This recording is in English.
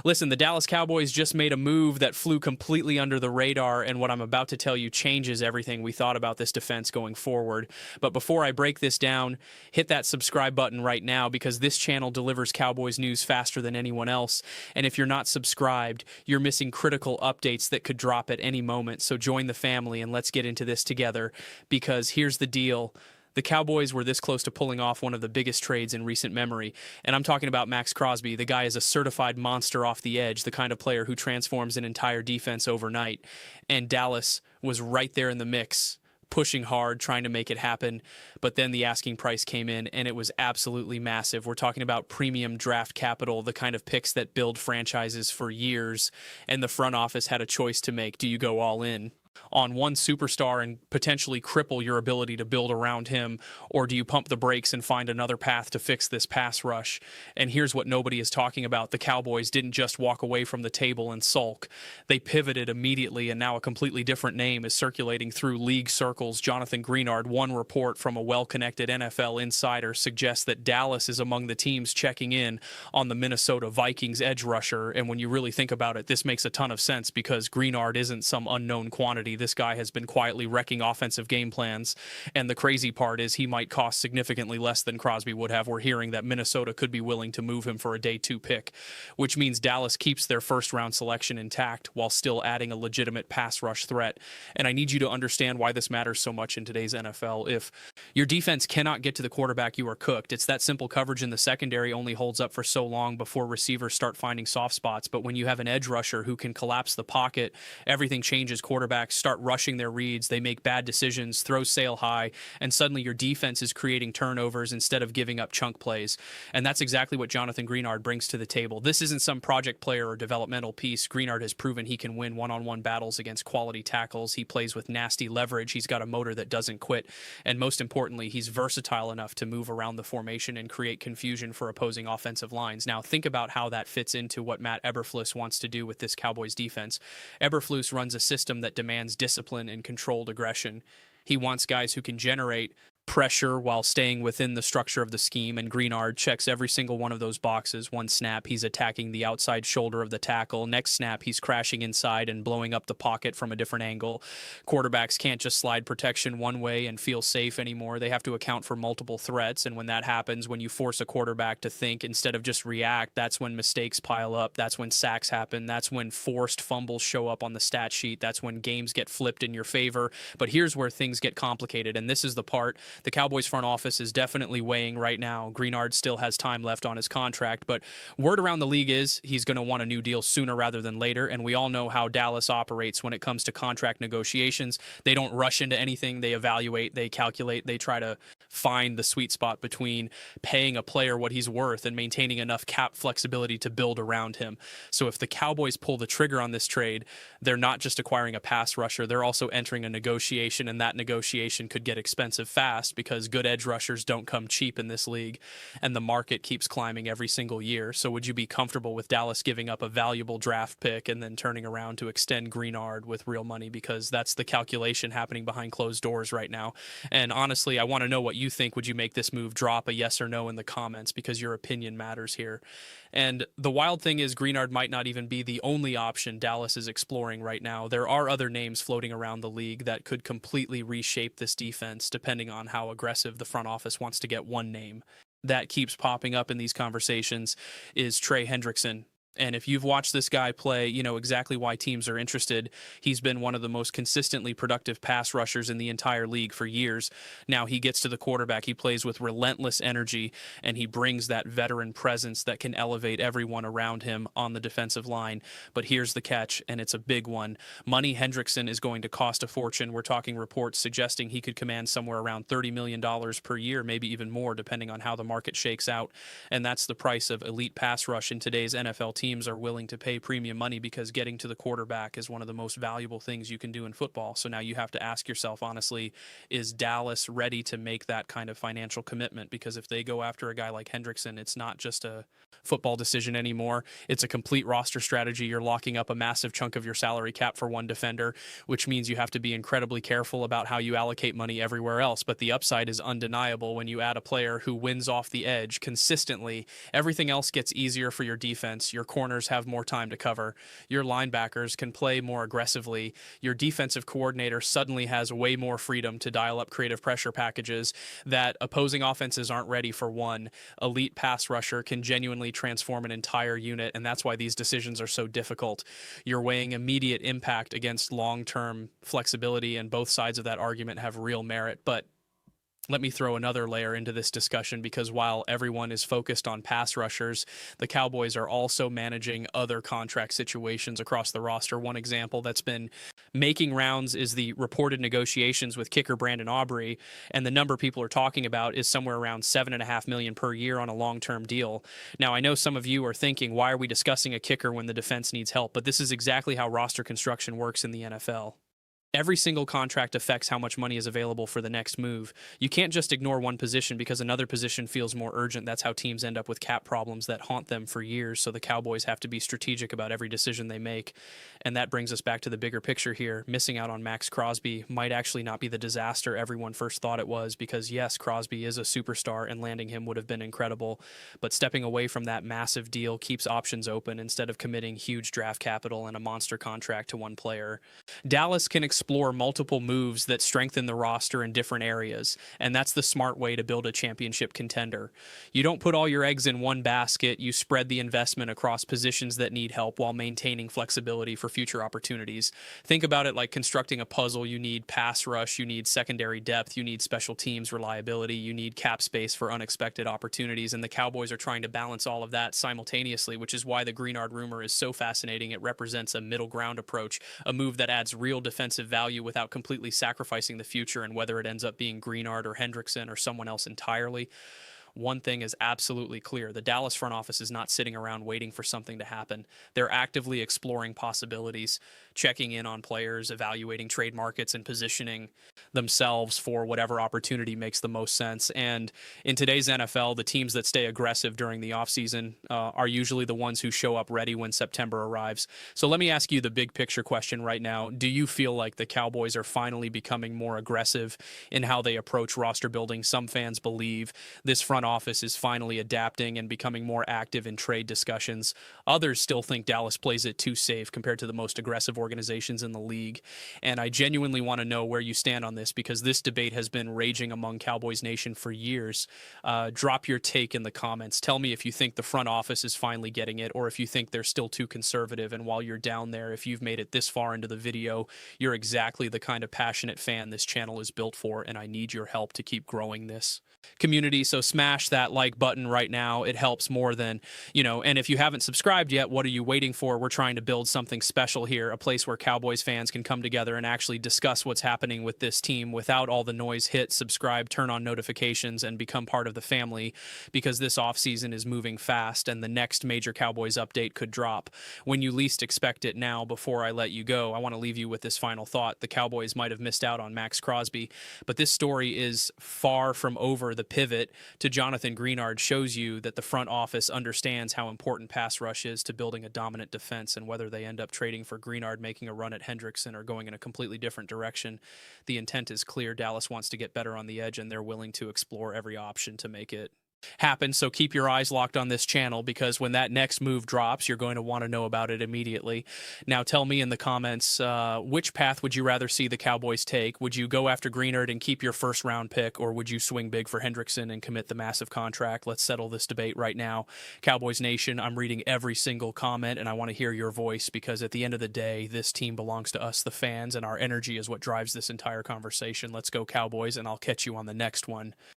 Listen, the Dallas Cowboys just made a move that flew completely under the radar, and what I'm about to tell you changes everything we thought about this defense going forward. But before I break this down, hit that subscribe button right now because this channel delivers Cowboys news faster than anyone else. And if you're not subscribed, you're missing critical updates that could drop at any moment. So join the family and let's get into this together, because here's the deal. The Cowboys were this close to pulling off one of the biggest trades in recent memory, and I'm talking about Maxx Crosby. The guy is a certified monster off the edge, the kind of player who transforms an entire defense overnight, and Dallas was right there in the mix, pushing hard, trying to make it happen, but then the asking price came in, and it was absolutely massive. We're talking about premium draft capital, the kind of picks that build franchises for years, and the front office had a choice to make. Do you go all in on one superstar and potentially cripple your ability to build around him, or do you pump the brakes and find another path to fix this pass rush? And here's what nobody is talking about. The Cowboys didn't just walk away from the table and sulk. They pivoted immediately, and now a completely different name is circulating through league circles. Jonathan Greenard, one report from a well-connected NFL insider, suggests that Dallas is among the teams checking in on the Minnesota Vikings edge rusher. And when you really think about it, this makes a ton of sense because Greenard isn't some unknown quantity. This guy has been quietly wrecking offensive game plans, and the crazy part is he might cost significantly less than Crosby would have. We're hearing that Minnesota could be willing to move him for a day 2 pick, which means Dallas keeps their first-round selection intact while still adding a legitimate pass rush threat. And I need you to understand why this matters so much in today's NFL. If your defense cannot get to the quarterback, you are cooked. It's that simple. Coverage in the secondary only holds up for so long before receivers start finding soft spots, but when you have an edge rusher who can collapse the pocket, everything changes. Quarterbacks start rushing their reads, they make bad decisions, throw sail high, and suddenly your defense is creating turnovers instead of giving up chunk plays. And that's exactly what Jonathan Greenard brings to the table. This isn't some project player or developmental piece. Greenard has proven he can win one-on-one battles against quality tackles. He plays with nasty leverage. He's got a motor that doesn't quit. And most importantly, he's versatile enough to move around the formation and create confusion for opposing offensive lines. Now, think about how that fits into what Matt Eberflus wants to do with this Cowboys defense. Eberflus runs a system that demands discipline and controlled aggression. He wants guys who can generate pressure while staying within the structure of the scheme, and Greenard checks every single one of those boxes. One snap, he's attacking the outside shoulder of the tackle. Next snap, he's crashing inside and blowing up the pocket from a different angle. Quarterbacks can't just slide protection one way and feel safe anymore. They have to account for multiple threats, and when that happens, when you force a quarterback to think instead of just react, that's when mistakes pile up. That's when sacks happen. That's when forced fumbles show up on the stat sheet. That's when games get flipped in your favor. But here's where things get complicated, and this is the part the Cowboys front office is definitely weighing right now. Greenard still has time left on his contract, but word around the league is he's going to want a new deal sooner rather than later, and we all know how Dallas operates when it comes to contract negotiations. They don't rush into anything. They evaluate, they calculate, they try to find the sweet spot between paying a player what he's worth and maintaining enough cap flexibility to build around him. So if the Cowboys pull the trigger on this trade, they're not just acquiring a pass rusher, they're also entering a negotiation, and that negotiation could get expensive fast because good edge rushers don't come cheap in this league, and the market keeps climbing every single year. So would you be comfortable with Dallas giving up a valuable draft pick and then turning around to extend Greenard with real money? Because that's the calculation happening behind closed doors right now. And honestly, I want to know what you think. Would you make this move? Drop a yes or no in the comments because your opinion matters here. And the wild thing is Greenard might not even be the only option Dallas is exploring right now. There are other names floating around the league that could completely reshape this defense depending on how aggressive the front office wants to get. One name that keeps popping up in these conversations is Trey Hendrickson. And if you've watched this guy play, you know exactly why teams are interested. He's been one of the most consistently productive pass rushers in the entire league for years. Now he gets to the quarterback, he plays with relentless energy, and he brings that veteran presence that can elevate everyone around him on the defensive line. But here's the catch, and it's a big one. Money Hendrickson is going to cost a fortune. We're talking reports suggesting he could command somewhere around $30 million per year, maybe even more, depending on how the market shakes out. And that's the price of elite pass rush in today's NFL team. Teams are willing to pay premium money because getting to the quarterback is one of the most valuable things you can do in football. So now you have to ask yourself, honestly, is Dallas ready to make that kind of financial commitment? Because if they go after a guy like Hendrickson, it's not just a football decision anymore. It's a complete roster strategy. You're locking up a massive chunk of your salary cap for one defender, which means you have to be incredibly careful about how you allocate money everywhere else. But the upside is undeniable when you add a player who wins off the edge consistently. Everything else gets easier for your defense. Your corners have more time to cover. Your linebackers can play more aggressively. Your defensive coordinator suddenly has way more freedom to dial up creative pressure packages that opposing offenses aren't ready for. One elite pass rusher can genuinely transform an entire unit, and that's why these decisions are so difficult. You're weighing immediate impact against long-term flexibility, and both sides of that argument have real merit. But let me throw another layer into this discussion, because while everyone is focused on pass rushers, the Cowboys are also managing other contract situations across the roster. One example that's been making rounds is the reported negotiations with kicker Brandon Aubrey, and the number people are talking about is somewhere around $7.5 million per year on a long-term deal. Now, I know some of you are thinking, why are we discussing a kicker when the defense needs help? But this is exactly how roster construction works in the NFL. Every single contract affects how much money is available for the next move. You can't just ignore one position because another position feels more urgent. That's how teams end up with cap problems that haunt them for years. So the Cowboys have to be strategic about every decision they make. And that brings us back to the bigger picture here. Missing out on Maxx Crosby might actually not be the disaster everyone first thought it was, because yes, Crosby is a superstar and landing him would have been incredible. But stepping away from that massive deal keeps options open instead of committing huge draft capital and a monster contract to one player. Dallas can explore multiple moves that strengthen the roster in different areas, and that's the smart way to build a championship contender. You don't put all your eggs in one basket, you spread the investment across positions that need help while maintaining flexibility for future opportunities. Think about it like constructing a puzzle. You need pass rush, you need secondary depth, you need special teams reliability, you need cap space for unexpected opportunities, and the Cowboys are trying to balance all of that simultaneously, which is why the Greenard rumor is so fascinating. It represents a middle ground approach, a move that adds real defensive value without completely sacrificing the future, and whether it ends up being Greenard or Hendrickson or someone else entirely. One thing is absolutely clear. The Dallas front office is not sitting around waiting for something to happen. They're actively exploring possibilities, checking in on players, evaluating trade markets, and positioning themselves for whatever opportunity makes the most sense. And in today's NFL, the teams that stay aggressive during the offseason are usually the ones who show up ready when September arrives. So let me ask you the big picture question right now. Do you feel like the Cowboys are finally becoming more aggressive in how they approach roster building? Some fans believe this front office is finally adapting and becoming more active in trade discussions. Others still think Dallas plays it too safe compared to the most aggressive organizations in the league. And I genuinely want to know where you stand on this, because this debate has been raging among Cowboys Nation for years. Drop your take in the comments. Tell me if you think the front office is finally getting it, or if you think they're still too conservative. And while you're down there, if you've made it this far into the video, you're exactly the kind of passionate fan this channel is built for, and I need your help to keep growing this community. So smash that like button right now. It helps more than, and if you haven't subscribed yet, what are you waiting for? We're trying to build something special here, a place where Cowboys fans can come together and actually discuss what's happening with this team without all the noise. Hit subscribe, turn on notifications, and become part of the family, because this offseason is moving fast and the next major Cowboys update could drop when you least expect it. Now, before I let you go, I want to leave you with this final thought. The Cowboys might have missed out on Maxx Crosby, but this story is far from over. The pivot to Jonathan Greenard shows you that the front office understands how important pass rush is to building a dominant defense, and whether they end up trading for Greenard, making a run at Hendrickson, or going in a completely different direction, the intent is clear. Dallas wants to get better on the edge, and they're willing to explore every option to make it happen. So keep your eyes locked on this channel, because when that next move drops, you're going to want to know about it immediately. Now tell me in the comments, which path would you rather see the Cowboys take? Would you go after Greenard and keep your first round pick, or would you swing big for Hendrickson and commit the massive contract? Let's settle this debate right now. Cowboys Nation, I'm reading every single comment, and I want to hear your voice, because at the end of the day, this team belongs to us, the fans, and our energy is what drives this entire conversation. Let's go Cowboys, and I'll catch you on the next one.